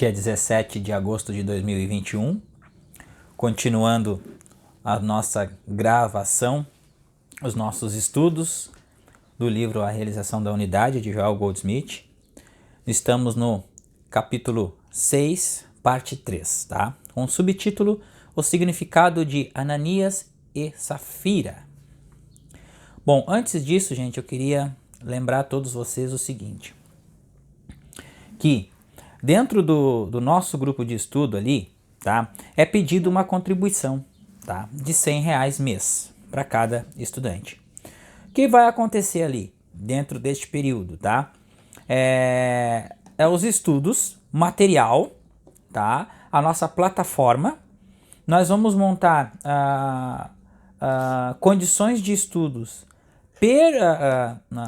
dia 17 de agosto de 2021, continuando a nossa gravação, os nossos estudos do livro A Realização da Unidade, de Joel Goldsmith. Estamos no capítulo 6, parte 3, tá? Com o subtítulo O Significado de Ananias e Safira. Bom, antes disso, gente, eu queria lembrar a todos vocês o seguinte, que dentro do nosso grupo de estudo ali, tá, é pedido uma contribuição, tá, de R$100 mês para cada estudante. O que vai acontecer ali dentro deste período, tá? É os estudos, material, tá? A nossa plataforma. Nós vamos montar condições de estudos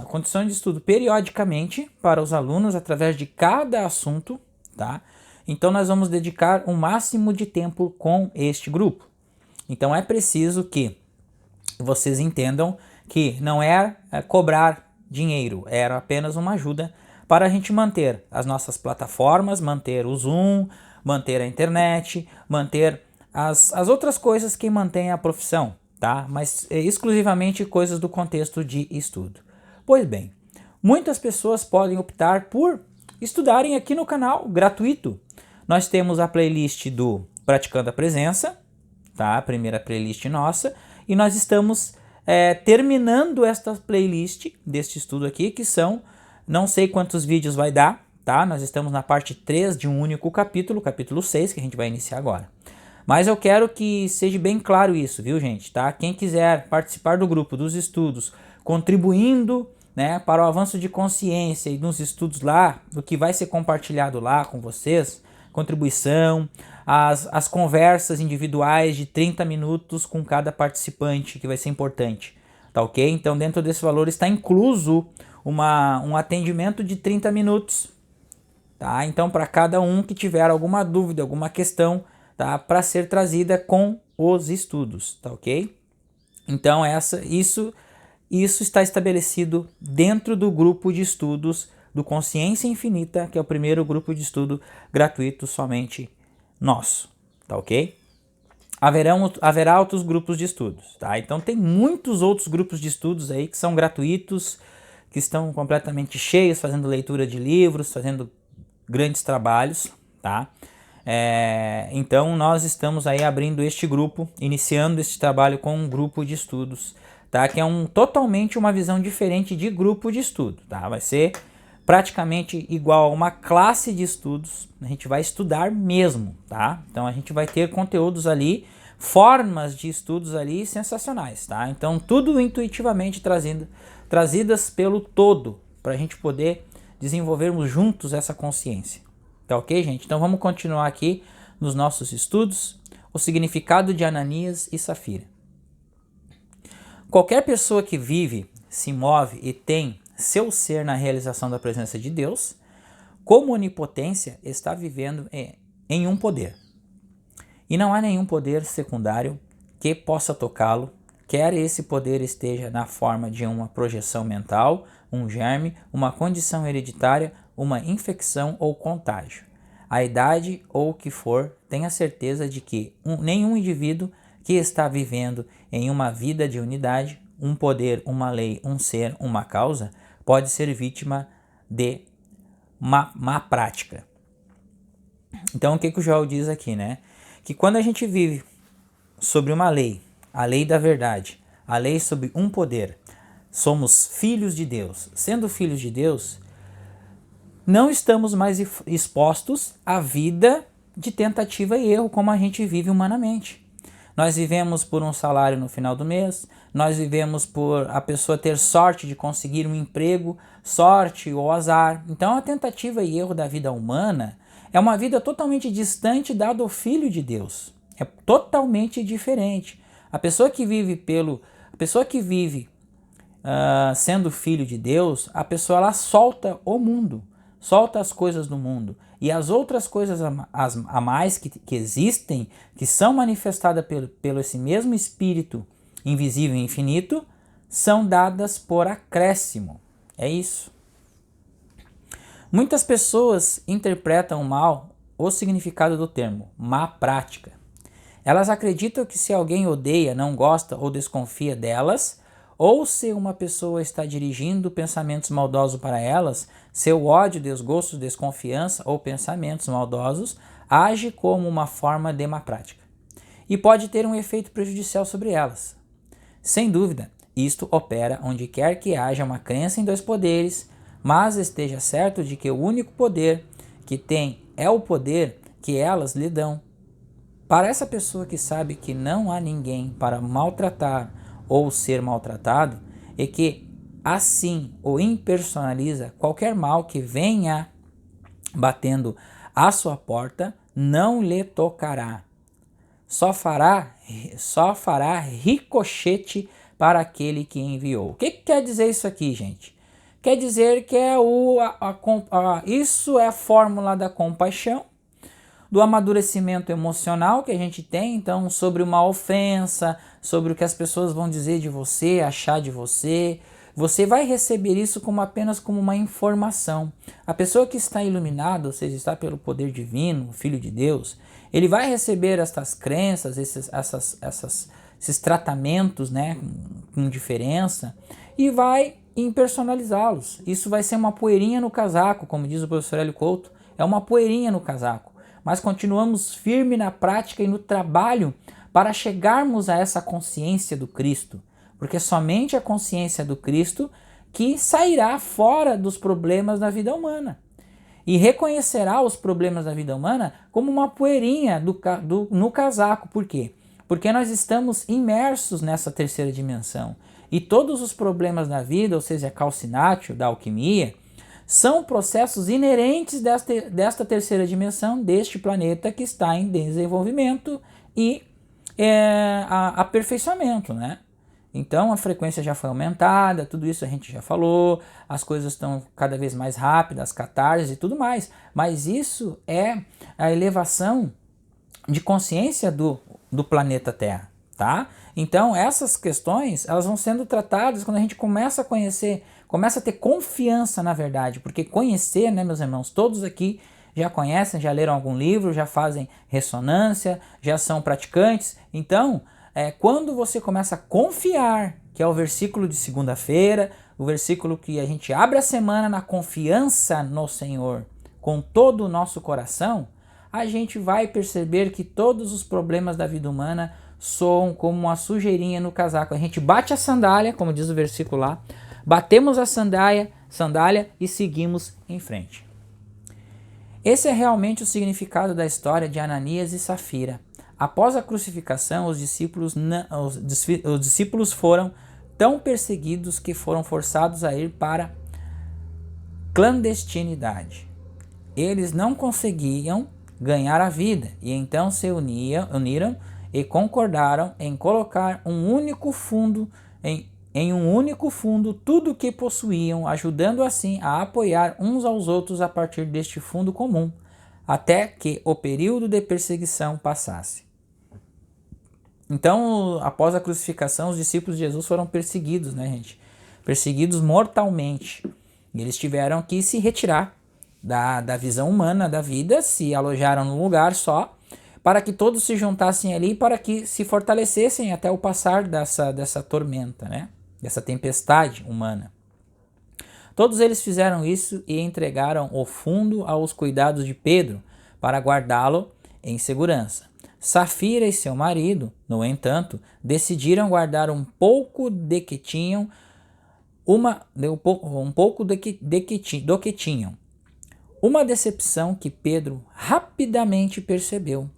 condições de estudo periodicamente para os alunos através de cada assunto, tá? Então nós vamos dedicar um máximo de tempo com este grupo. Então é preciso que vocês entendam que não é cobrar dinheiro, era apenas uma ajuda para a gente manter as nossas plataformas, manter o Zoom, manter a internet, manter as outras coisas que mantêm a profissão, tá? Mas exclusivamente coisas do contexto de estudo. Pois bem, muitas pessoas podem optar por estudarem aqui no canal, gratuito. Nós temos a playlist do Praticando a Presença, tá? A primeira playlist nossa, e nós estamos terminando esta playlist deste estudo aqui, que são, não sei quantos vídeos vai dar, tá? Nós estamos na parte 3 de um único capítulo, capítulo 6, que a gente vai iniciar agora. Mas eu quero que seja bem claro isso, viu, gente? Tá? Quem quiser participar do grupo dos estudos, contribuindo, né, para o avanço de consciência e nos estudos lá, do que vai ser compartilhado lá com vocês, contribuição, as conversas individuais de 30 minutos com cada participante, que vai ser importante, tá ok? Então dentro desse valor está incluso um atendimento de 30 minutos, tá? Então para cada um que tiver alguma dúvida, alguma questão, tá, para ser trazida com os estudos, tá ok? Então isso está estabelecido dentro do grupo de estudos do Consciência Infinita, que é o primeiro grupo de estudo gratuito somente nosso, tá ok? Haverá outros grupos de estudos, tá? Então tem muitos outros grupos de estudos aí que são gratuitos, que estão completamente cheios, fazendo leitura de livros, fazendo grandes trabalhos, tá? Então nós estamos aí abrindo este grupo, iniciando este trabalho com um grupo de estudos, tá? Que é totalmente uma visão diferente de grupo de estudo, tá? Vai ser praticamente igual a uma classe de estudos, a gente vai estudar mesmo, tá? Então a gente vai ter conteúdos ali, formas de estudos ali sensacionais, tá? Então tudo intuitivamente trazidas pelo todo, para a gente poder desenvolvermos juntos essa consciência. Tá ok, gente? Então vamos continuar aqui nos nossos estudos, o significado de Ananias e Safira. Qualquer pessoa que vive, se move e tem seu ser na realização da presença de Deus, como onipotência, está vivendo em um poder. E não há nenhum poder secundário que possa tocá-lo, quer esse poder esteja na forma de uma projeção mental, um germe, uma condição hereditária, uma infecção ou contágio. A idade ou o que for, tenha certeza de que nenhum indivíduo que está vivendo em uma vida de unidade, um poder, uma lei, um ser, uma causa, pode ser vítima de má prática. Então o que o Joel diz aqui, né? Que quando a gente vive sobre uma lei, a lei da verdade, a lei sobre um poder, somos filhos de Deus. Sendo filhos de Deus, não estamos mais expostos à vida de tentativa e erro como a gente vive humanamente. Nós vivemos por um salário no final do mês, nós vivemos por a pessoa ter sorte de conseguir um emprego, sorte ou azar. Então a tentativa e erro da vida humana é uma vida totalmente distante dado ao Filho de Deus. É totalmente diferente. A pessoa que vive sendo filho de Deus, a pessoa ela solta o mundo, solta as coisas do mundo. E as outras coisas a mais que existem, que são manifestadas pelo esse mesmo Espírito invisível e infinito, são dadas por acréscimo. É isso. Muitas pessoas interpretam mal o significado do termo, má prática. Elas acreditam que se alguém odeia, não gosta ou desconfia delas, ou se uma pessoa está dirigindo pensamentos maldosos para elas, seu ódio, desgosto, desconfiança ou pensamentos maldosos age como uma forma de má prática e pode ter um efeito prejudicial sobre elas. Sem dúvida, isto opera onde quer que haja uma crença em dois poderes, mas esteja certo de que o único poder que tem é o poder que elas lhe dão. Para essa pessoa que sabe que não há ninguém para maltratar ou ser maltratado e que assim o impersonaliza, qualquer mal que venha batendo à sua porta não lhe tocará. Só fará ricochete para aquele que enviou. O que quer dizer isso aqui, gente? Quer dizer que isso é a fórmula da compaixão, do amadurecimento emocional que a gente tem, então, sobre uma ofensa, sobre o que as pessoas vão dizer de você, achar de você. Você vai receber isso apenas como uma informação. A pessoa que está iluminada, ou seja, está pelo poder divino, o Filho de Deus, ele vai receber estas crenças, esses tratamentos, né, com diferença, e vai impersonalizá-los. Isso vai ser uma poeirinha no casaco, como diz o professor Hélio Couto, é uma poeirinha no casaco. Mas continuamos firme na prática e no trabalho para chegarmos a essa consciência do Cristo, porque é somente a consciência do Cristo que sairá fora dos problemas da vida humana e reconhecerá os problemas da vida humana como uma poeirinha no casaco. Por quê? Porque nós estamos imersos nessa terceira dimensão e todos os problemas da vida, ou seja, a calcinátil, da alquimia, são processos inerentes desta terceira dimensão, deste planeta que está em desenvolvimento e aperfeiçoamento, né? Então a frequência já foi aumentada, tudo isso a gente já falou, as coisas estão cada vez mais rápidas, as catarses e tudo mais, mas isso é a elevação de consciência do planeta Terra, tá? Então essas questões, elas vão sendo tratadas quando a gente começa a conhecer, começa a ter confiança na verdade, porque conhecer, né, meus irmãos, todos aqui já conhecem, já leram algum livro, já fazem ressonância, já são praticantes. Então, quando você começa a confiar, que é o versículo de segunda-feira, o versículo que a gente abre a semana na confiança no Senhor, com todo o nosso coração, a gente vai perceber que todos os problemas da vida humana soam como uma sujeirinha no casaco. A gente bate a sandália, como diz o versículo lá, batemos a sandália e seguimos em frente. Esse é realmente o significado da história de Ananias e Safira. Após a crucificação, os discípulos foram tão perseguidos que foram forçados a ir para clandestinidade. Eles não conseguiam ganhar a vida e então se uniram e concordaram em colocar em um único fundo tudo o que possuíam, ajudando assim a apoiar uns aos outros a partir deste fundo comum, até que o período de perseguição passasse. Então, após a crucificação, os discípulos de Jesus foram perseguidos, né, gente? Perseguidos mortalmente. E eles tiveram que se retirar da visão humana da vida, se alojaram num lugar só, para que todos se juntassem ali, para que se fortalecessem até o passar dessa tormenta, né? Dessa tempestade humana. Todos eles fizeram isso e entregaram o fundo aos cuidados de Pedro, para guardá-lo em segurança. Safira e seu marido, no entanto, decidiram guardar um pouco do que tinham. Uma decepção que Pedro rapidamente percebeu,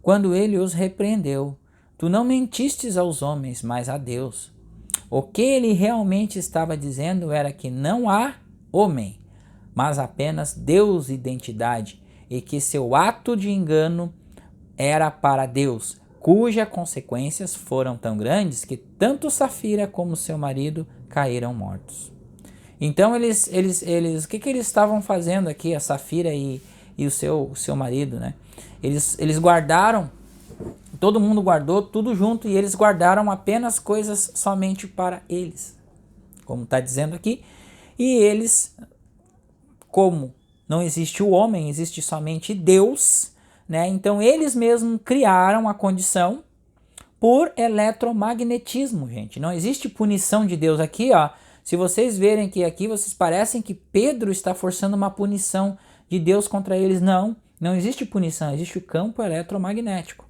quando ele os repreendeu. Tu não mentistes aos homens, mas a Deus. O que ele realmente estava dizendo era que não há homem, mas apenas Deus identidade, e que seu ato de engano era para Deus, cujas consequências foram tão grandes que tanto Safira como seu marido caíram mortos. Então eles o que eles estavam fazendo aqui, a Safira e o seu marido, né? Eles guardaram, todo mundo guardou tudo junto e eles guardaram apenas coisas somente para eles, como está dizendo aqui. E eles, como não existe o homem, existe somente Deus, né? Então eles mesmos criaram a condição por eletromagnetismo, gente. Não existe punição de Deus aqui, ó. Se vocês verem que aqui vocês parecem que Pedro está forçando uma punição de Deus contra eles. Não, não existe punição, existe o campo eletromagnético,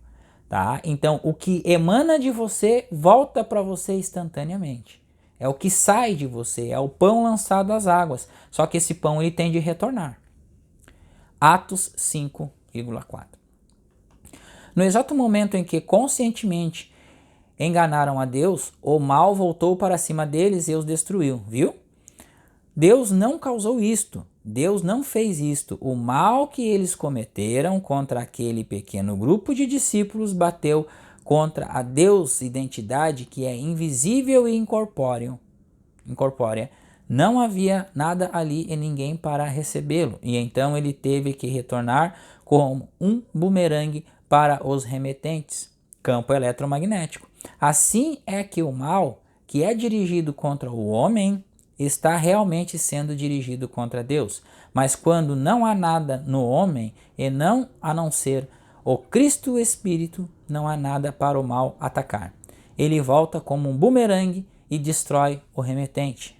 tá? Então, o que emana de você volta para você instantaneamente. É o que sai de você, é o pão lançado às águas. Só que esse pão ele tem de retornar. Atos 5,4. No exato momento em que conscientemente enganaram a Deus, o mal voltou para cima deles e os destruiu, viu? Deus não causou isto, Deus não fez isto. O mal que eles cometeram contra aquele pequeno grupo de discípulos bateu contra a Deus, identidade que é invisível e incorpórea. Não havia nada ali e ninguém para recebê-lo, e então ele teve que retornar como um bumerangue para os remetentes, campo eletromagnético. Assim é que o mal que é dirigido contra o homem está realmente sendo dirigido contra Deus. Mas quando não há nada no homem, e a não ser o Cristo Espírito, não há nada para o mal atacar. Ele volta como um bumerangue e destrói o remetente.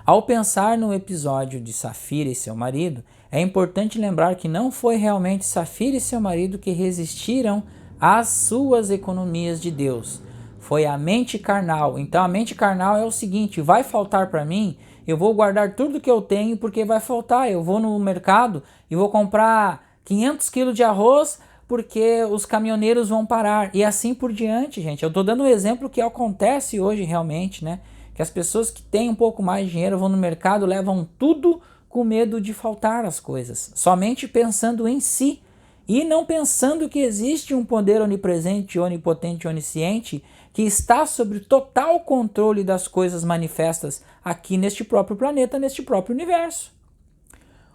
Ao pensar no episódio de Safira e seu marido, é importante lembrar que não foi realmente Safira e seu marido que resistiram às suas economias de Deus. Foi a mente carnal. Então a mente carnal é o seguinte: vai faltar para mim, eu vou guardar tudo que eu tenho porque vai faltar. Eu vou no mercado e vou comprar 500 quilos de arroz porque os caminhoneiros vão parar. E assim por diante, gente. Eu estou dando um exemplo que acontece hoje realmente, né? Que as pessoas que têm um pouco mais de dinheiro vão no mercado, levam tudo com medo de faltar as coisas, somente pensando em si e não pensando que existe um poder onipresente, onipotente, onisciente que está sob total controle das coisas manifestas aqui neste próprio planeta, neste próprio universo.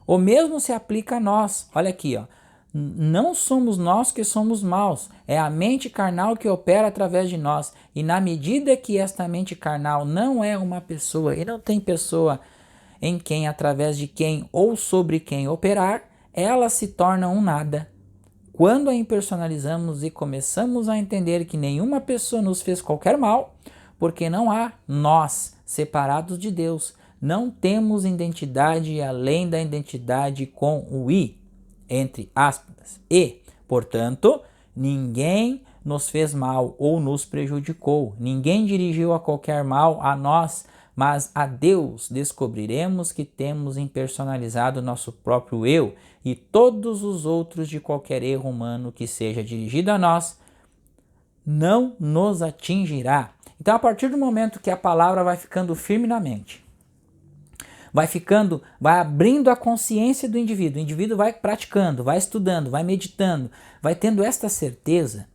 O mesmo se aplica a nós. Olha aqui, ó. Não somos nós que somos maus, é a mente carnal que opera através de nós. E na medida que esta mente carnal não é uma pessoa e não tem pessoa em quem, através de quem ou sobre quem operar, ela se torna um nada. Quando a impersonalizamos e começamos a entender que nenhuma pessoa nos fez qualquer mal, porque não há nós separados de Deus, não temos identidade além da identidade com o I, entre aspas, e, portanto, ninguém nos fez mal ou nos prejudicou, ninguém dirigiu a qualquer mal a nós, mas a Deus descobriremos que temos impersonalizado nosso próprio eu e todos os outros de qualquer erro humano que seja dirigido a nós não nos atingirá. Então, a partir do momento que a palavra vai ficando firme na mente, vai abrindo a consciência do indivíduo, o indivíduo vai praticando, vai estudando, vai meditando, vai tendo esta certeza,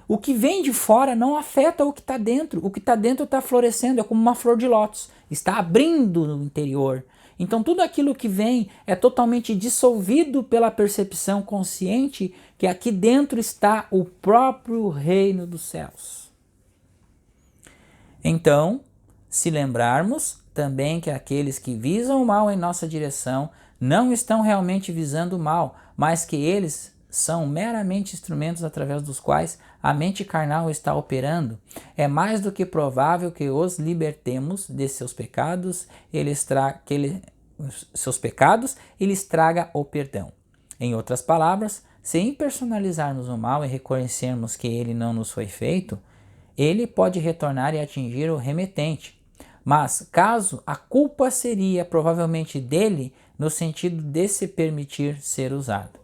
o que vem de fora não afeta o que está dentro. O que está dentro está florescendo, é como uma flor de lótus, está abrindo no interior. Então tudo aquilo que vem é totalmente dissolvido pela percepção consciente que aqui dentro está o próprio reino dos céus. Então, se lembrarmos também que aqueles que visam o mal em nossa direção não estão realmente visando o mal, mas que eles são meramente instrumentos através dos quais a mente carnal está operando, é mais do que provável que os libertemos de seus pecados, e lhes traga o perdão. Em outras palavras, se impersonalizarmos o mal e reconhecermos que ele não nos foi feito, ele pode retornar e atingir o remetente. Mas, caso a culpa seria provavelmente dele, no sentido de se permitir ser usado.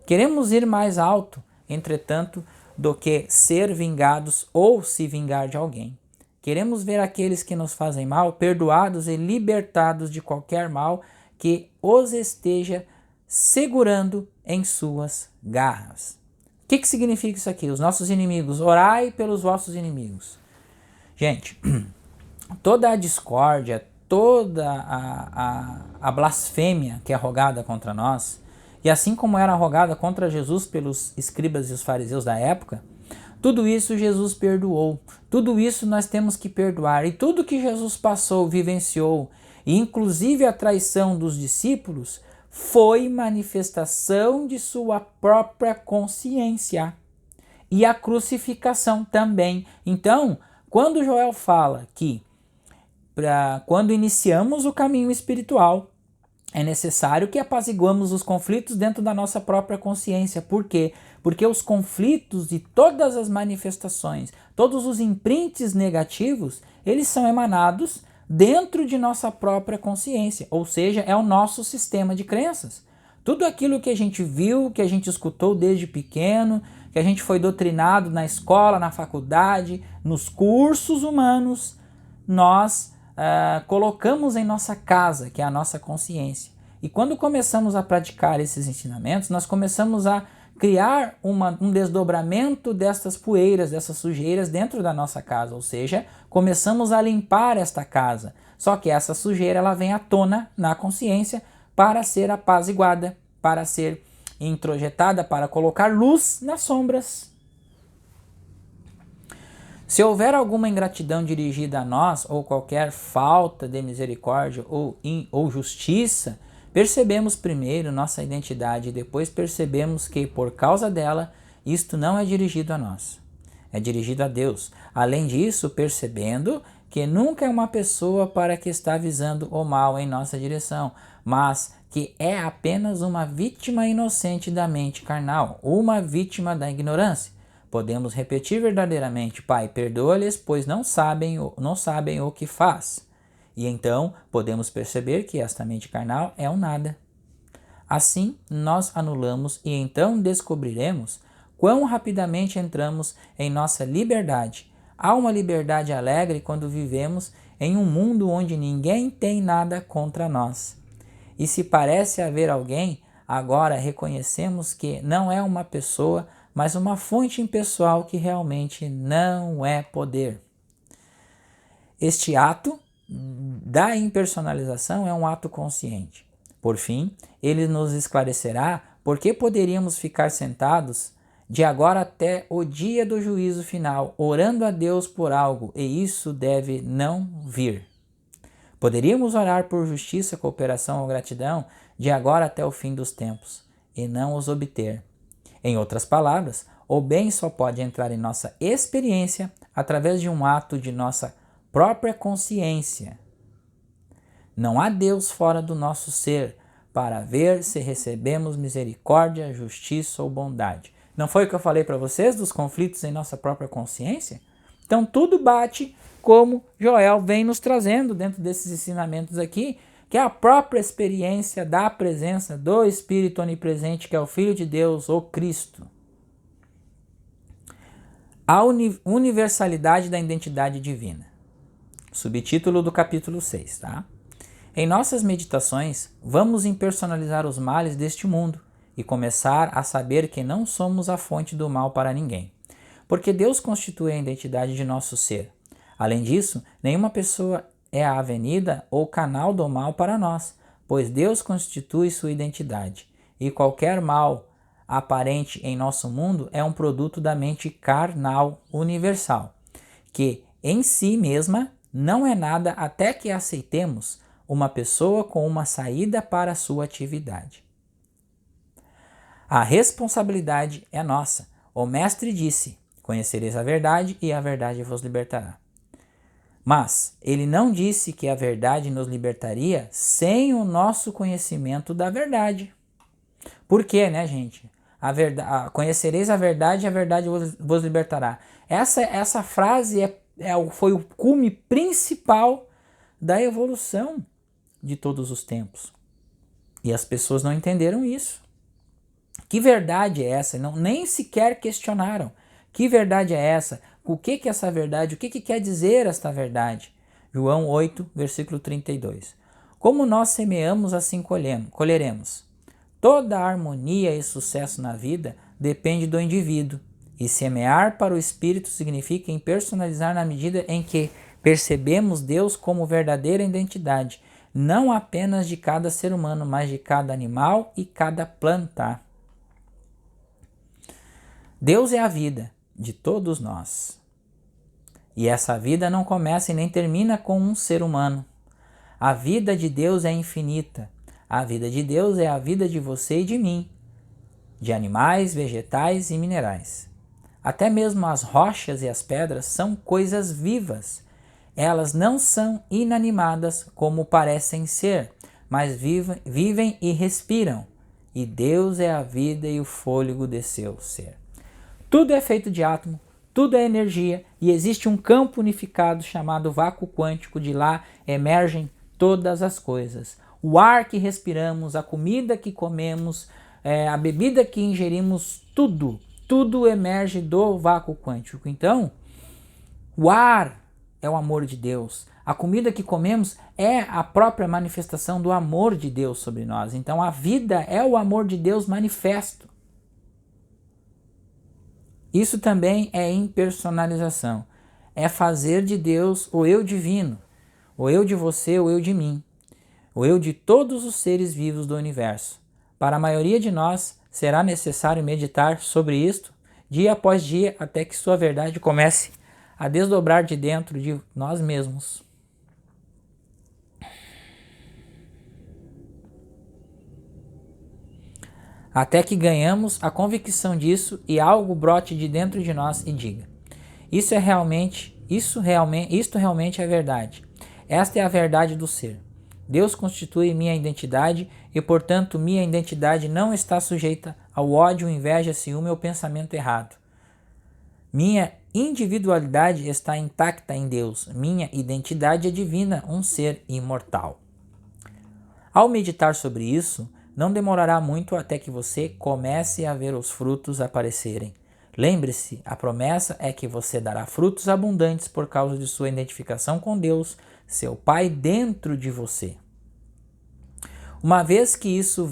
Queremos ir mais alto, entretanto, do que ser vingados ou se vingar de alguém. Queremos ver aqueles que nos fazem mal perdoados e libertados de qualquer mal que os esteja segurando em suas garras. O que significa isso aqui? Os nossos inimigos, orai pelos vossos inimigos. Gente, toda a discórdia, toda a blasfêmia que é rogada contra nós, e assim como era rogada contra Jesus pelos escribas e os fariseus da época, tudo isso Jesus perdoou, tudo isso nós temos que perdoar, e tudo que Jesus passou, vivenciou, E inclusive a traição dos discípulos foi manifestação de sua própria consciência. E a crucificação também. Então, quando Joel fala que quando iniciamos o caminho espiritual, é necessário que apaziguamos os conflitos dentro da nossa própria consciência. Por quê? Porque os conflitos e todas as manifestações, todos os imprints negativos, eles são emanados dentro de nossa própria consciência, ou seja, é o nosso sistema de crenças. Tudo aquilo que a gente viu, que a gente escutou desde pequeno, que a gente foi doutrinado na escola, na faculdade, nos cursos humanos, nós colocamos em nossa casa, que é a nossa consciência. E quando começamos a praticar esses ensinamentos, nós começamos a criar um desdobramento destas poeiras, dessas sujeiras dentro da nossa casa, ou seja, começamos a limpar esta casa. Só que essa sujeira ela vem à tona na consciência para ser apaziguada, para ser introjetada, para colocar luz nas sombras. Se houver alguma ingratidão dirigida a nós, ou qualquer falta de misericórdia ou justiça, percebemos primeiro nossa identidade e depois percebemos que, por causa dela, isto não é dirigido a nós, é dirigido a Deus. Além disso, percebendo que nunca é uma pessoa para que está visando o mal em nossa direção, mas que é apenas uma vítima inocente da mente carnal, uma vítima da ignorância. Podemos repetir verdadeiramente: Pai, perdoa-lhes, pois não sabem o que faz. E então podemos perceber que esta mente carnal é um nada. Assim, nós anulamos e então descobriremos quão rapidamente entramos em nossa liberdade. Há uma liberdade alegre quando vivemos em um mundo onde ninguém tem nada contra nós. E se parece haver alguém, agora reconhecemos que não é uma pessoa, mas uma fonte impessoal que realmente não é poder. Este ato da impersonalização é um ato consciente. Por fim, ele nos esclarecerá por que poderíamos ficar sentados de agora até o dia do juízo final, orando a Deus por algo, e isso deve não vir. Poderíamos orar por justiça, cooperação ou gratidão de agora até o fim dos tempos, e não os obter. Em outras palavras, o bem só pode entrar em nossa experiência através de um ato de nossa própria consciência. Não há Deus fora do nosso ser para ver se recebemos misericórdia, justiça ou bondade. Não foi o que eu falei para vocês dos conflitos em nossa própria consciência? Então tudo bate como Joel vem nos trazendo dentro desses ensinamentos aqui, que é a própria experiência da presença do Espírito onipresente, que é o Filho de Deus, o Cristo. A universalidade da identidade divina. Subtítulo do capítulo 6, tá? Em nossas meditações, vamos impersonalizar os males deste mundo e começar a saber que não somos a fonte do mal para ninguém, porque Deus constitui a identidade de nosso ser. Além disso, nenhuma pessoa é a avenida ou canal do mal para nós, pois Deus constitui sua identidade, e qualquer mal aparente em nosso mundo é um produto da mente carnal universal, que em si mesma não é nada até que aceitemos uma pessoa com uma saída para a sua atividade. A responsabilidade é nossa. O Mestre disse: conhecereis a verdade e a verdade vos libertará. Mas ele não disse que a verdade nos libertaria sem o nosso conhecimento da verdade. Por quê, né, gente? Conhecereis a verdade e a verdade vos libertará. Essa frase foi o cume principal da evolução de todos os tempos. E as pessoas não entenderam isso. Que verdade é essa? Nem sequer questionaram. Que verdade é essa? O que é essa verdade? O que quer dizer esta verdade? João 8, versículo 32. Como nós semeamos, assim colheremos. Toda a harmonia e sucesso na vida depende do indivíduo. E semear para o espírito significa impersonalizar na medida em que percebemos Deus como verdadeira identidade, não apenas de cada ser humano, mas de cada animal e cada planta. Deus é a vida de todos nós. E essa vida não começa e nem termina com um ser humano. A vida de Deus é infinita. A vida de Deus é a vida de você e de mim, de animais, vegetais e minerais. Até mesmo as rochas e as pedras são coisas vivas. Elas não são inanimadas como parecem ser, mas vivem e respiram. E Deus é a vida e o fôlego de seu ser. Tudo é feito de átomo, tudo é energia e existe um campo unificado chamado vácuo quântico. De lá emergem todas as coisas. O ar que respiramos, a comida que comemos, a bebida que ingerimos, tudo emerge do vácuo quântico. Então, o ar é o amor de Deus. A comida que comemos é a própria manifestação do amor de Deus sobre nós. Então, a vida é o amor de Deus manifesto. Isso também é impersonalização. É fazer de Deus o eu divino, o eu de você, o eu de mim, o eu de todos os seres vivos do universo. Para a maioria de nós, será necessário meditar sobre isto dia após dia até que sua verdade comece a desdobrar de dentro de nós mesmos. Até que ganhamos a convicção disso e algo brote de dentro de nós e diga: isto realmente é verdade. Esta é a verdade do ser. Deus constitui minha identidade e, portanto, minha identidade não está sujeita ao ódio, inveja, ciúme ou pensamento errado. Minha individualidade está intacta em Deus. Minha identidade é divina, um ser imortal. Ao meditar sobre isso, não demorará muito até que você comece a ver os frutos aparecerem. Lembre-se, a promessa é que você dará frutos abundantes por causa de sua identificação com Deus, seu Pai, dentro de você. Uma vez que isso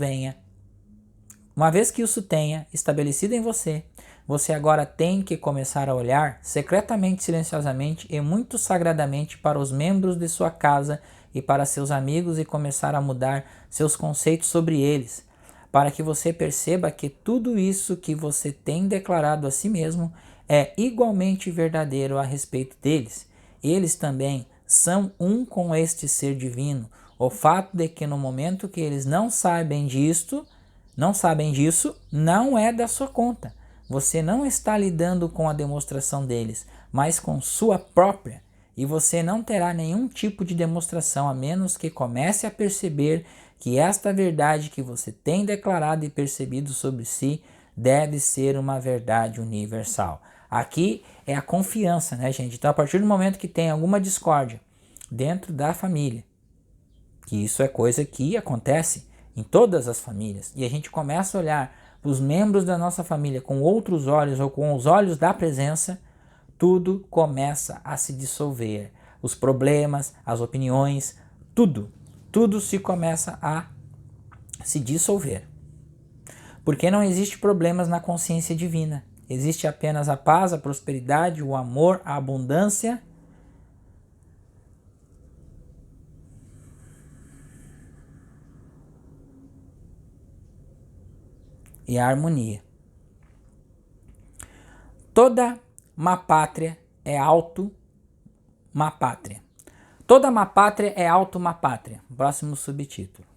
tenha estabelecido em você, você agora tem que começar a olhar secretamente, silenciosamente e muito sagradamente para os membros de sua casa e para seus amigos e começar a mudar seus conceitos sobre eles, para que você perceba que tudo isso que você tem declarado a si mesmo é igualmente verdadeiro a respeito deles. Eles também são um com este ser divino. O fato de que no momento que eles não sabem disso, não é da sua conta. Você não está lidando com a demonstração deles, mas com sua própria. E você não terá nenhum tipo de demonstração a menos que comece a perceber que esta verdade que você tem declarado e percebido sobre si deve ser uma verdade universal. Aqui é a confiança, né, gente? Então, a partir do momento que tem alguma discórdia dentro da família, que isso é coisa que acontece em todas as famílias, e a gente começa a olhar os membros da nossa família com outros olhos ou com os olhos da presença, tudo começa a se dissolver. Os problemas, as opiniões, tudo se começa a se dissolver. Porque não existe problemas na consciência divina. Existe apenas a paz, a prosperidade, o amor, a abundância e a harmonia. Toda má pátria é auto-má pátria. Toda má pátria é auto-má pátria. Próximo subtítulo.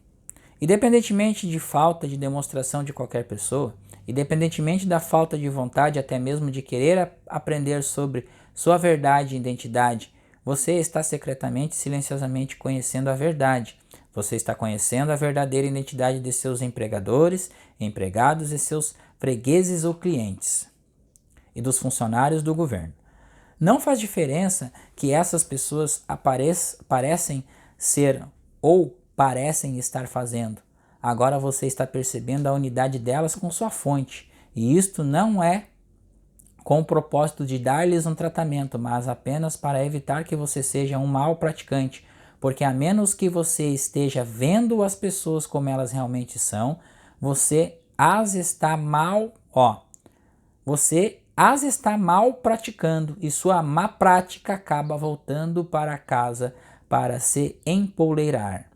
Independentemente de falta de demonstração de qualquer pessoa, independentemente da falta de vontade até mesmo de querer aprender sobre sua verdade e identidade, você está secretamente e silenciosamente conhecendo a verdade. Você está conhecendo a verdadeira identidade de seus empregadores, empregados e seus fregueses ou clientes e dos funcionários do governo. Não faz diferença que essas pessoas parecem ser ou parecem estar fazendo. Agora você está percebendo a unidade delas com sua fonte. E isto não é com o propósito de dar-lhes um tratamento, mas apenas para evitar que você seja um mau praticante. Porque a menos que você esteja vendo as pessoas como elas realmente são, você as está mal praticando e sua má prática acaba voltando para casa para se empoleirar.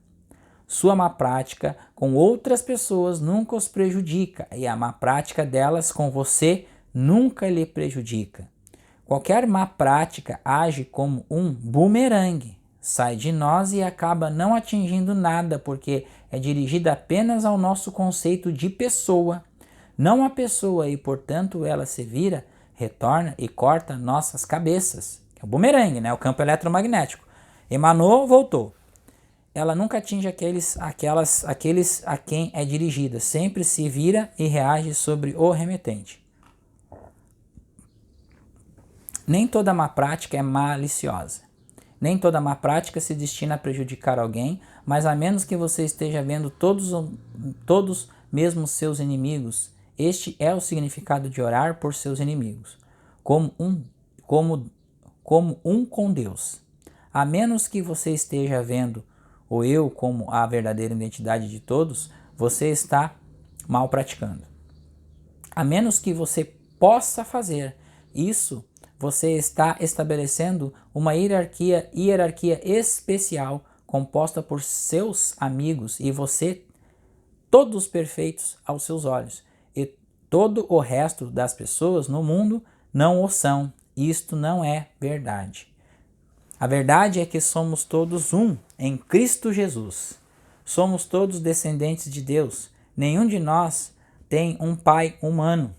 Sua má prática com outras pessoas nunca os prejudica e a má prática delas com você nunca lhe prejudica. Qualquer má prática age como um bumerangue, sai de nós e acaba não atingindo nada, porque é dirigida apenas ao nosso conceito de pessoa, não a pessoa, e portanto ela se vira, retorna e corta nossas cabeças. É o bumerangue, né? O campo eletromagnético. Emanou, voltou. Ela nunca atinge aqueles a quem é dirigida, sempre se vira e reage sobre o remetente. Nem toda má prática é maliciosa. Nem toda má prática se destina a prejudicar alguém, mas a menos que você esteja vendo todos mesmo seus inimigos. Este é o significado de orar por seus inimigos, como um com Deus. A menos que você esteja vendo o eu como a verdadeira identidade de todos, você está mal praticando. A menos que você possa fazer isso, você está estabelecendo uma hierarquia especial composta por seus amigos e você, todos perfeitos aos seus olhos, e todo o resto das pessoas no mundo não o são. Isto não é verdade. A verdade é que somos todos um em Cristo Jesus. Somos todos descendentes de Deus. Nenhum de nós tem um pai humano.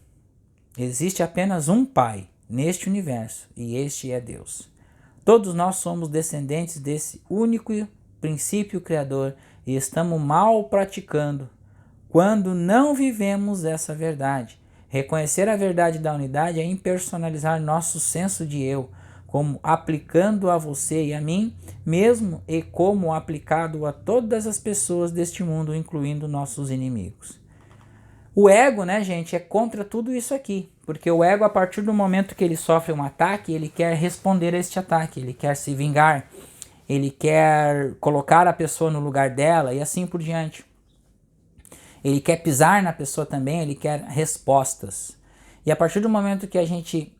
Existe apenas um pai neste universo, e este é Deus. Todos nós somos descendentes desse único princípio criador e estamos mal praticando quando não vivemos essa verdade. Reconhecer a verdade da unidade é impersonalizar nosso senso de eu, como aplicando a você e a mim mesmo e como aplicado a todas as pessoas deste mundo, incluindo nossos inimigos. O ego, né, gente, é contra tudo isso aqui, porque o ego, a partir do momento que ele sofre um ataque, ele quer responder a este ataque, ele quer se vingar, ele quer colocar a pessoa no lugar dela e assim por diante. Ele quer pisar na pessoa também, ele quer respostas. E a partir do momento que a gente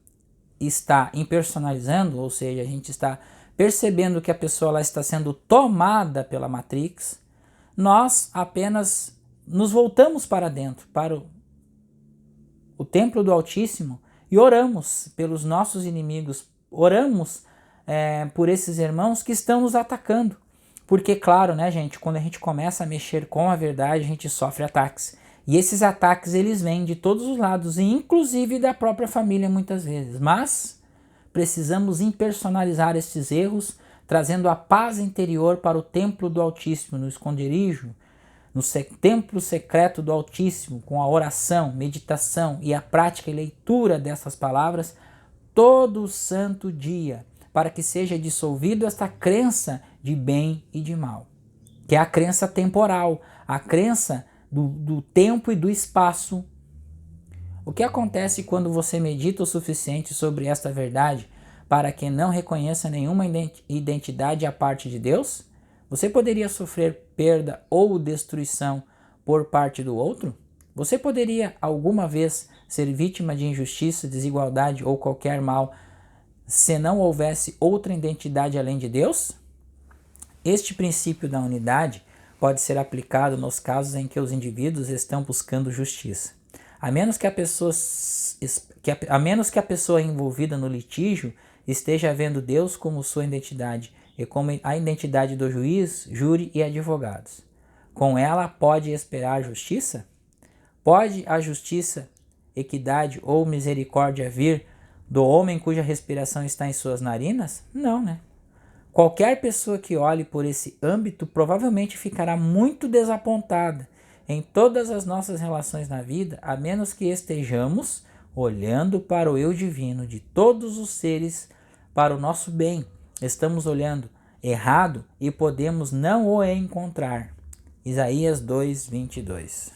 está impersonalizando, ou seja, a gente está percebendo que a pessoa ela está sendo tomada pela Matrix, nós apenas nos voltamos para dentro, para o templo do Altíssimo e oramos pelos nossos inimigos, oramos por esses irmãos que estão nos atacando. Porque, claro, né, gente, quando a gente começa a mexer com a verdade, a gente sofre ataques. E esses ataques, eles vêm de todos os lados, inclusive da própria família muitas vezes. Mas precisamos impersonalizar esses erros, trazendo a paz interior para o templo do Altíssimo, no esconderijo, no templo secreto do Altíssimo, com a oração, meditação e a prática e leitura dessas palavras todo o santo dia, para que seja dissolvido esta crença de bem e de mal, que é a crença temporal, a crença do tempo e do espaço. O que acontece quando você medita o suficiente sobre esta verdade para que não reconheça nenhuma identidade à parte de Deus? Você poderia sofrer perda ou destruição por parte do outro? Você poderia alguma vez ser vítima de injustiça, desigualdade ou qualquer mal se não houvesse outra identidade além de Deus? Este princípio da unidade pode ser aplicado nos casos em que os indivíduos estão buscando justiça. A menos que a pessoa envolvida no litígio esteja vendo Deus como sua identidade e como a identidade do juiz, júri e advogados. Com ela, pode esperar justiça? Pode a justiça, equidade ou misericórdia vir do homem cuja respiração está em suas narinas? Não, né? Qualquer pessoa que olhe por esse âmbito provavelmente ficará muito desapontada em todas as nossas relações na vida, a menos que estejamos olhando para o eu divino de todos os seres para o nosso bem. Estamos olhando errado e podemos não o encontrar. Isaías 2:22.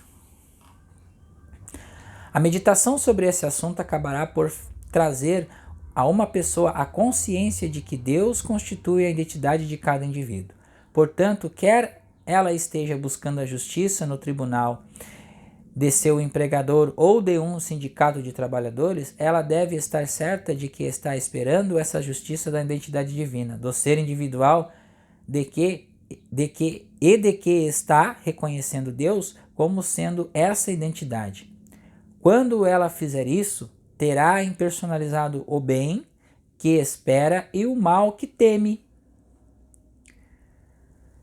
A meditação sobre esse assunto acabará por trazer a uma pessoa a consciência de que Deus constitui a identidade de cada indivíduo. Portanto, quer ela esteja buscando a justiça no tribunal de seu empregador ou de um sindicato de trabalhadores, ela deve estar certa de que está esperando essa justiça da identidade divina, do ser individual, de que está reconhecendo Deus como sendo essa identidade. Quando ela fizer isso, terá impersonalizado o bem que espera e o mal que teme.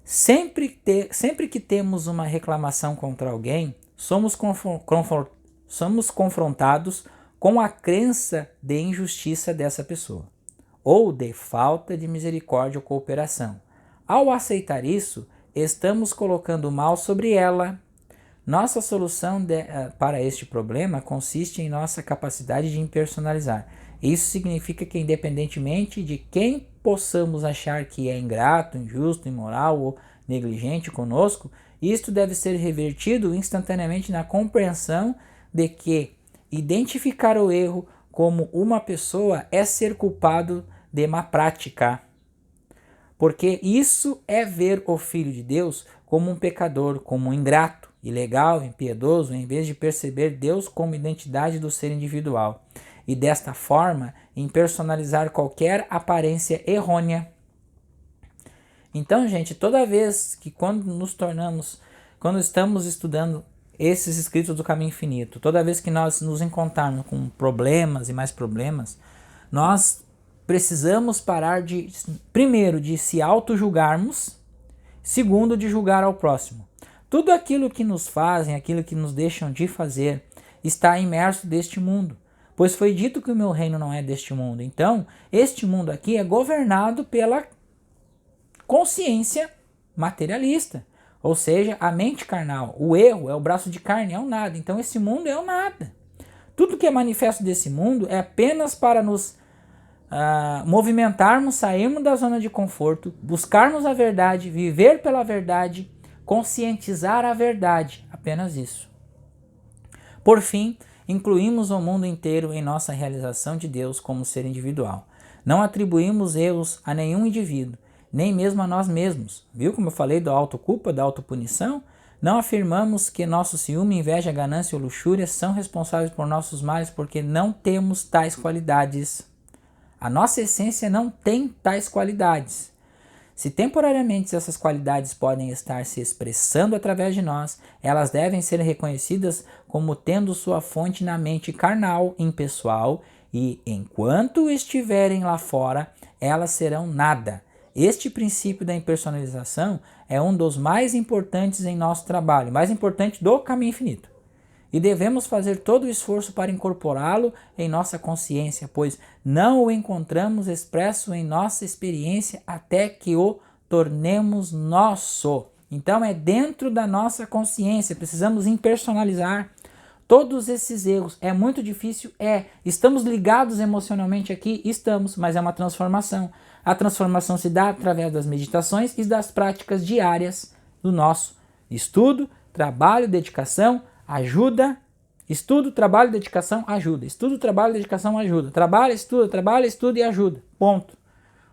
Sempre que temos uma reclamação contra alguém, somos confrontados com a crença de injustiça dessa pessoa, ou de falta de misericórdia ou cooperação. Ao aceitar isso, estamos colocando o mal sobre ela. Nossa solução para este problema consiste em nossa capacidade de impersonalizar. Isso significa que, independentemente de quem possamos achar que é ingrato, injusto, imoral ou negligente conosco, isto deve ser revertido instantaneamente na compreensão de que identificar o erro como uma pessoa é ser culpado de má prática. Porque isso é ver o Filho de Deus como um pecador, como um ingrato, ilegal, impiedoso, em vez de perceber Deus como identidade do ser individual. E desta forma, impersonalizar qualquer aparência errônea. Então, gente, toda vez que quando estamos estudando esses escritos do Caminho Infinito, toda vez que nós nos encontrarmos com problemas e mais problemas, nós precisamos parar primeiro, de se auto-julgarmos, segundo, de julgar ao próximo. Tudo aquilo que nos fazem, aquilo que nos deixam de fazer, está imerso deste mundo. Pois foi dito que o meu reino não é deste mundo. Então, este mundo aqui é governado pela consciência materialista. Ou seja, a mente carnal. O erro é o braço de carne, é o nada. Então, esse mundo é o nada. Tudo que é manifesto desse mundo é apenas para nos movimentarmos, sairmos da zona de conforto, buscarmos a verdade, viver pela verdade, conscientizar a verdade. Apenas isso. Por fim, incluímos o mundo inteiro em nossa realização de Deus como ser individual. Não atribuímos erros a nenhum indivíduo, nem mesmo a nós mesmos. Viu como eu falei da autoculpa, da autopunição? Não afirmamos que nosso ciúme, inveja, ganância ou luxúria são responsáveis por nossos males porque não temos tais qualidades. A nossa essência não tem tais qualidades. Se temporariamente essas qualidades podem estar se expressando através de nós, elas devem ser reconhecidas como tendo sua fonte na mente carnal, impessoal, e enquanto estiverem lá fora, elas serão nada. Este princípio da impersonalização é um dos mais importantes em nosso trabalho, mais importante do Caminho Infinito. E devemos fazer todo o esforço para incorporá-lo em nossa consciência, pois não o encontramos expresso em nossa experiência até que o tornemos nosso. Então é dentro da nossa consciência, precisamos impersonalizar todos esses erros. É muito difícil? Estamos ligados emocionalmente aqui? Estamos, mas é uma transformação. A transformação se dá através das meditações e das práticas diárias do nosso estudo, trabalho, dedicação, ajuda, estudo, trabalho, dedicação, ajuda. Estudo, trabalho, dedicação, ajuda. Trabalho, estudo e ajuda. Ponto.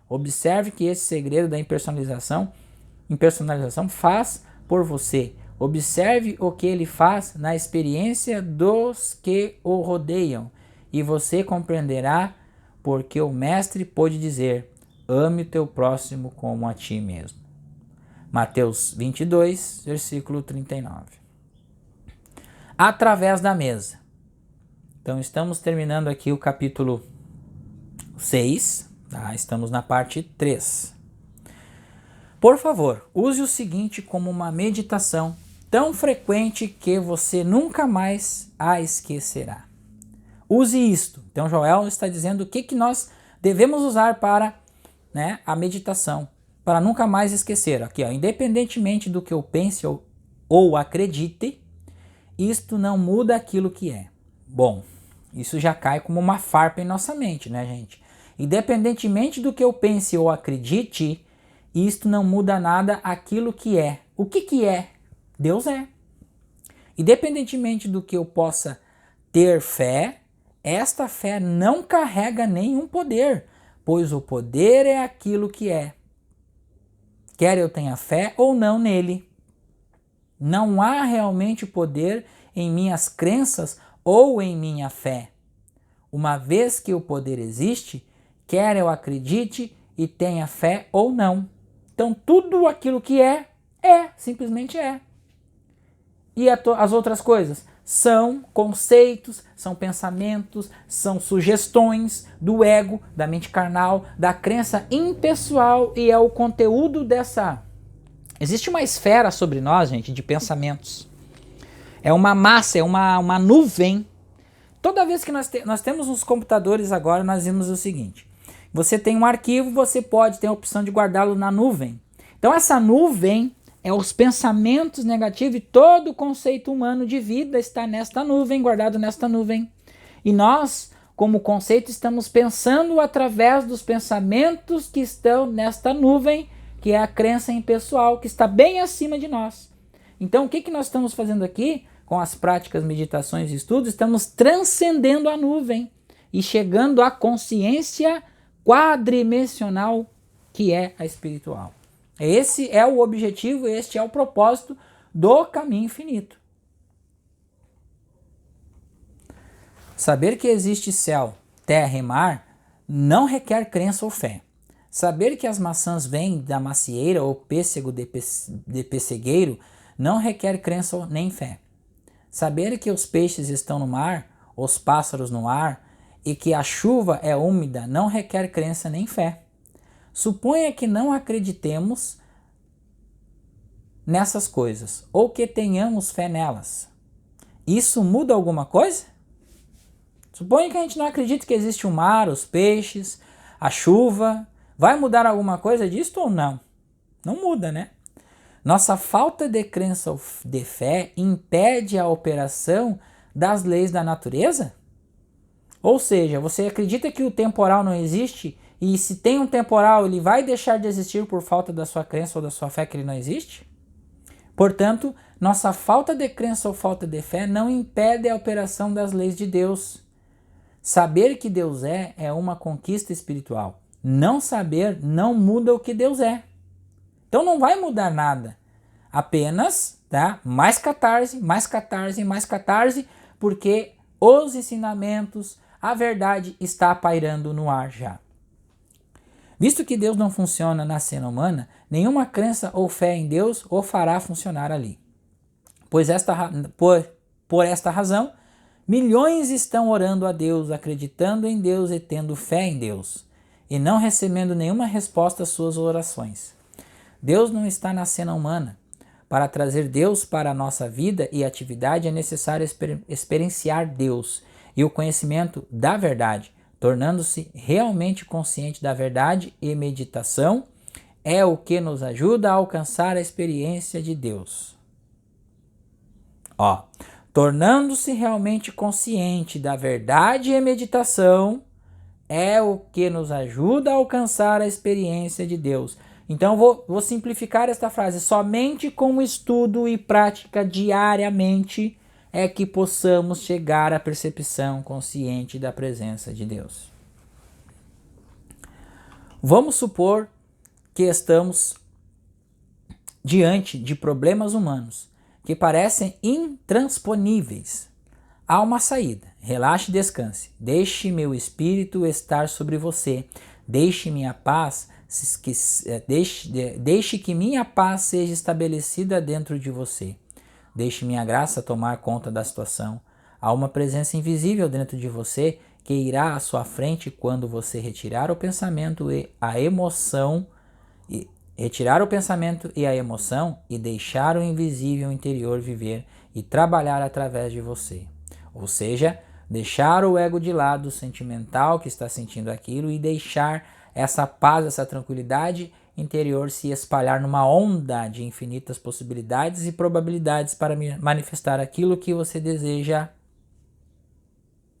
Observe que esse segredo da impersonalização faz por você. Observe o que ele faz na experiência dos que o rodeiam e você compreenderá porque o mestre pôde dizer: ame o teu próximo como a ti mesmo. Mateus 22, versículo 39. Através da mesa. Então estamos terminando aqui o capítulo 6, tá? Estamos na parte 3. Por favor, use o seguinte como uma meditação tão frequente que você nunca mais a esquecerá. Use isto. Então Joel está dizendo o que nós devemos usar para, a meditação, para nunca mais esquecer. Aqui, independentemente do que eu pense ou acredite, isto não muda aquilo que é. Bom, isso já cai como uma farpa em nossa mente, né, gente? Independentemente do que eu pense ou acredite, isto não muda nada aquilo que é. O que é? Deus é. Independentemente do que eu possa ter fé, esta fé não carrega nenhum poder, pois o poder é aquilo que é. Quer eu tenha fé ou não nele. Não há realmente poder em minhas crenças ou em minha fé. Uma vez que o poder existe, quer eu acredite e tenha fé ou não. Então tudo aquilo que simplesmente é. E as outras coisas são conceitos, são pensamentos, são sugestões do ego, da mente carnal, da crença impessoal, e é o conteúdo dessa Existe uma esfera sobre nós, gente, de pensamentos. É uma massa, é uma nuvem. Toda vez que nós temos uns computadores agora, nós vimos o seguinte. Você tem um arquivo, você pode ter a opção de guardá-lo na nuvem. Então essa nuvem é os pensamentos negativos e todo o conceito humano de vida está nesta nuvem, guardado nesta nuvem. E nós, como conceito, estamos pensando através dos pensamentos que estão nesta nuvem, que é a crença impessoal, que está bem acima de nós. Então o que nós estamos fazendo aqui? Com as práticas, meditações e estudos, estamos transcendendo a nuvem e chegando à consciência quadrimensional que é a espiritual. Esse é o objetivo, este é o propósito do caminho infinito. Saber que existe céu, terra e mar não requer crença ou fé. Saber que as maçãs vêm da macieira ou pêssego de pessegueiro não requer crença nem fé. Saber que os peixes estão no mar, os pássaros no ar e que a chuva é úmida não requer crença nem fé. Suponha que não acreditemos nessas coisas ou que tenhamos fé nelas. Isso muda alguma coisa? Suponha que a gente não acredite que existe o mar, os peixes, a chuva. Vai mudar alguma coisa disso ou não? Não muda, né? Nossa falta de crença ou de fé impede a operação das leis da natureza? Ou seja, você acredita que o temporal não existe e se tem um temporal ele vai deixar de existir por falta da sua crença ou da sua fé que ele não existe? Portanto, nossa falta de crença ou falta de fé não impede a operação das leis de Deus. Saber que Deus é uma conquista espiritual. Não saber não muda o que Deus é. Então não vai mudar nada. Apenas, tá? Mais catarse, mais catarse, mais catarse, porque os ensinamentos, a verdade está pairando no ar já. Visto que Deus não funciona na cena humana, nenhuma crença ou fé em Deus o fará funcionar ali. Por esta razão, milhões estão orando a Deus, acreditando em Deus e tendo fé em Deus, e não recebendo nenhuma resposta às suas orações. Deus não está na cena humana. Para trazer Deus para a nossa vida e atividade é necessário experienciar Deus e o conhecimento da verdade, tornando-se realmente consciente da verdade, e meditação é o que nos ajuda a alcançar a experiência de Deus. Tornando-se realmente consciente da verdade e meditação é o que nos ajuda a alcançar a experiência de Deus. Então vou simplificar esta frase. Somente com estudo e prática diariamente é que possamos chegar à percepção consciente da presença de Deus. Vamos supor que estamos diante de problemas humanos que parecem intransponíveis. Há uma saída. Relaxe e descanse. Deixe meu espírito estar sobre você. Deixe minha paz, deixe que minha paz seja estabelecida dentro de você. Deixe minha graça tomar conta da situação. Há uma presença invisível dentro de você que irá à sua frente quando você retirar o pensamento e a emoção e deixar o invisível interior viver e trabalhar através de você. Ou seja, deixar o ego de lado, o sentimental que está sentindo aquilo, e deixar essa paz, essa tranquilidade interior se espalhar numa onda de infinitas possibilidades e probabilidades para manifestar aquilo que você deseja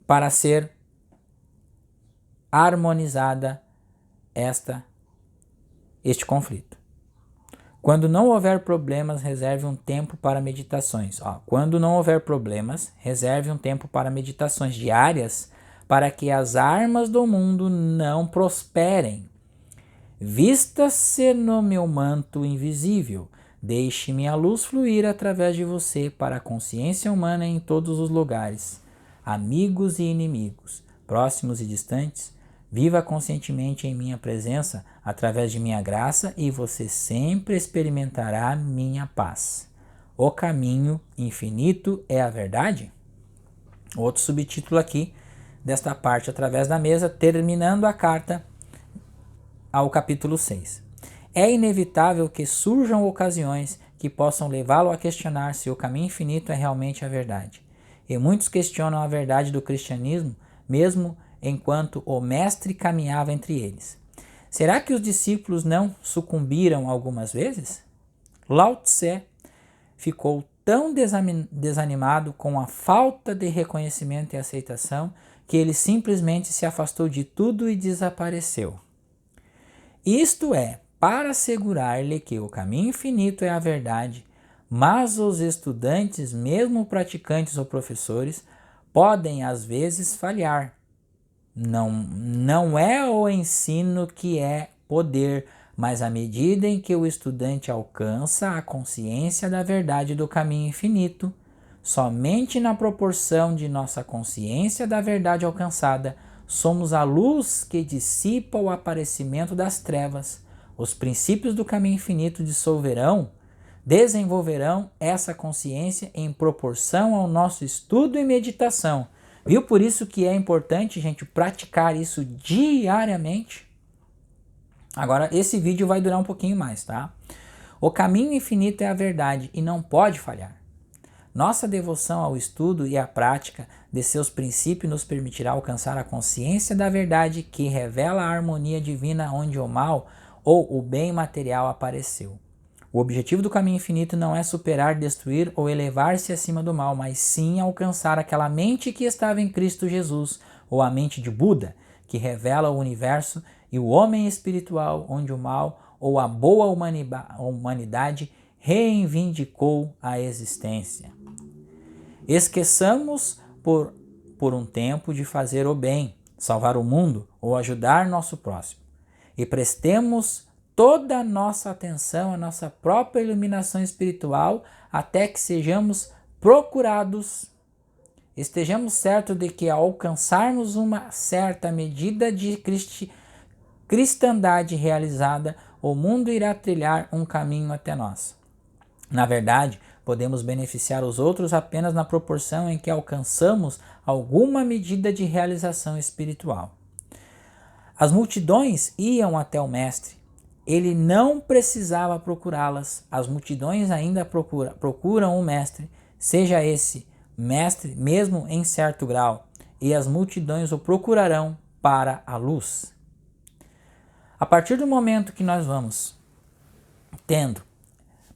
para ser harmonizada este conflito. Quando não houver problemas, reserve um tempo para meditações. Quando não houver problemas, reserve um tempo para meditações diárias para que as armas do mundo não prosperem. Vista-se no meu manto invisível. Deixe minha luz fluir através de você para a consciência humana em todos os lugares. Amigos e inimigos, próximos e distantes, viva conscientemente em minha presença através de minha graça e você sempre experimentará minha paz. O caminho infinito é a verdade? Outro subtítulo aqui desta parte, através da mesa, terminando a carta ao capítulo 6. é inevitável que surjam ocasiões que possam levá-lo a questionar se o caminho infinito é realmente a verdade. E muitos questionam a verdade do cristianismo, mesmo enquanto o Mestre caminhava entre eles. Será que os discípulos não sucumbiram algumas vezes? Lao Tse ficou tão desanimado com a falta de reconhecimento e aceitação que ele simplesmente se afastou de tudo e desapareceu. Isto é, para assegurar-lhe que o caminho infinito é a verdade, mas os estudantes, mesmo praticantes ou professores, podem às vezes falhar. Não é o ensino que é poder, mas à medida em que o estudante alcança a consciência da verdade do caminho infinito, somente na proporção de nossa consciência da verdade alcançada, somos a luz que dissipa o aparecimento das trevas. Os princípios do caminho infinito desenvolverão essa consciência em proporção ao nosso estudo e meditação. Viu? Por isso que é importante, gente, praticar isso diariamente. Agora, esse vídeo vai durar um pouquinho mais, tá? O caminho infinito é a verdade e não pode falhar. Nossa devoção ao estudo e à prática de seus princípios nos permitirá alcançar a consciência da verdade que revela a harmonia divina onde o mal ou o bem material apareceu. O objetivo do caminho infinito não é superar, destruir ou elevar-se acima do mal, mas sim alcançar aquela mente que estava em Cristo Jesus, ou a mente de Buda, que revela o universo e o homem espiritual, onde o mal ou a boa humanidade reivindicou a existência. Esqueçamos por um tempo de fazer o bem, salvar o mundo ou ajudar nosso próximo, e prestemos toda a nossa atenção à nossa própria iluminação espiritual até que sejamos procurados. Estejamos certos de que ao alcançarmos uma certa medida de cristandade realizada, o mundo irá trilhar um caminho até nós. Na verdade, podemos beneficiar os outros apenas na proporção em que alcançamos alguma medida de realização espiritual. As multidões iam até o Mestre. Ele não precisava procurá-las. As multidões ainda procuram o Mestre, seja esse Mestre mesmo em certo grau, e as multidões o procurarão para a luz. A partir do momento que nós vamos tendo,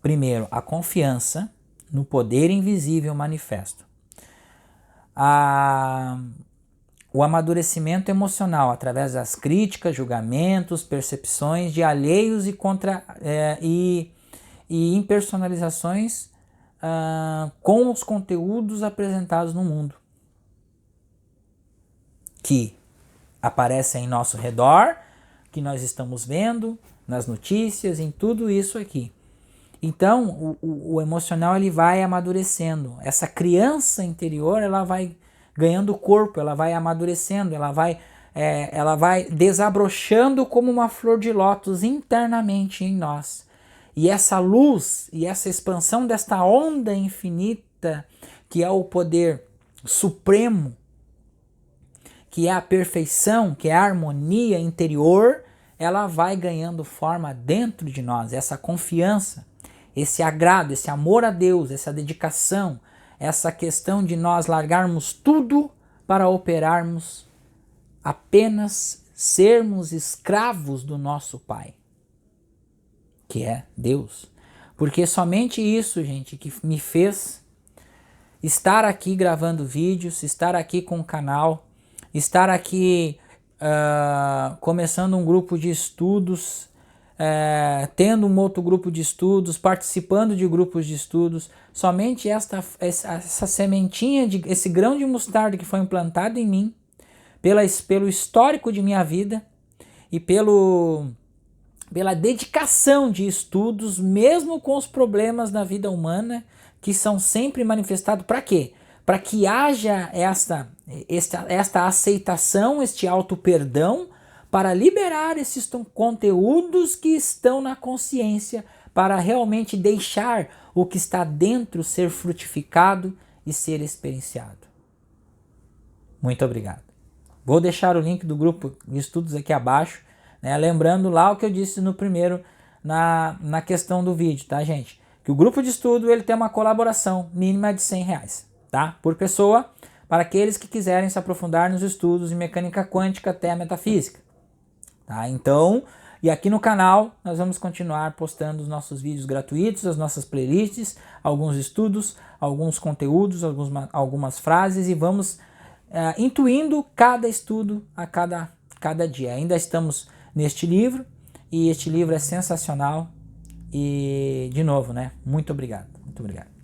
primeiro, a confiança no poder invisível manifesto, o amadurecimento emocional através das críticas, julgamentos, percepções de alheios e impersonalizações com os conteúdos apresentados no mundo, que aparecem em nosso redor, que nós estamos vendo nas notícias, em tudo isso aqui. Então, o emocional ele vai amadurecendo. Essa criança interior ela vai ganhando corpo, ela vai amadurecendo, ela vai desabrochando como uma flor de lótus internamente em nós. E essa luz e essa expansão desta onda infinita, que é o poder supremo, que é a perfeição, que é a harmonia interior, ela vai ganhando forma dentro de nós, essa confiança, esse agrado, esse amor a Deus, essa dedicação, essa questão de nós largarmos tudo para operarmos, apenas sermos escravos do nosso Pai, que é Deus. Porque somente isso, gente, que me fez estar aqui gravando vídeos, estar aqui com o canal, estar aqui começando um grupo de estudos, tendo um outro grupo de estudos, participando de grupos de estudos. Somente essa sementinha, esse grão de mostarda que foi implantado em mim, pelo histórico de minha vida e pela dedicação de estudos, mesmo com os problemas da vida humana, que são sempre manifestados. Para quê? Para que haja esta aceitação, este auto-perdão, para liberar esses conteúdos que estão na consciência, para realmente deixar o que está dentro ser frutificado e ser experienciado. Muito obrigado. Vou deixar o link do grupo de estudos aqui abaixo, né? Lembrando lá o que eu disse no primeiro na questão do vídeo, tá, gente? Que o grupo de estudo ele tem uma colaboração mínima de R$ 100, tá? Por pessoa, para aqueles que quiserem se aprofundar nos estudos de mecânica quântica até a metafísica, tá? Então, e aqui no canal nós vamos continuar postando os nossos vídeos gratuitos, as nossas playlists, alguns estudos, alguns conteúdos, algumas frases, e vamos intuindo cada estudo a cada dia. Ainda estamos neste livro, e este livro é sensacional. E, de novo, né? Muito obrigado. Muito obrigado.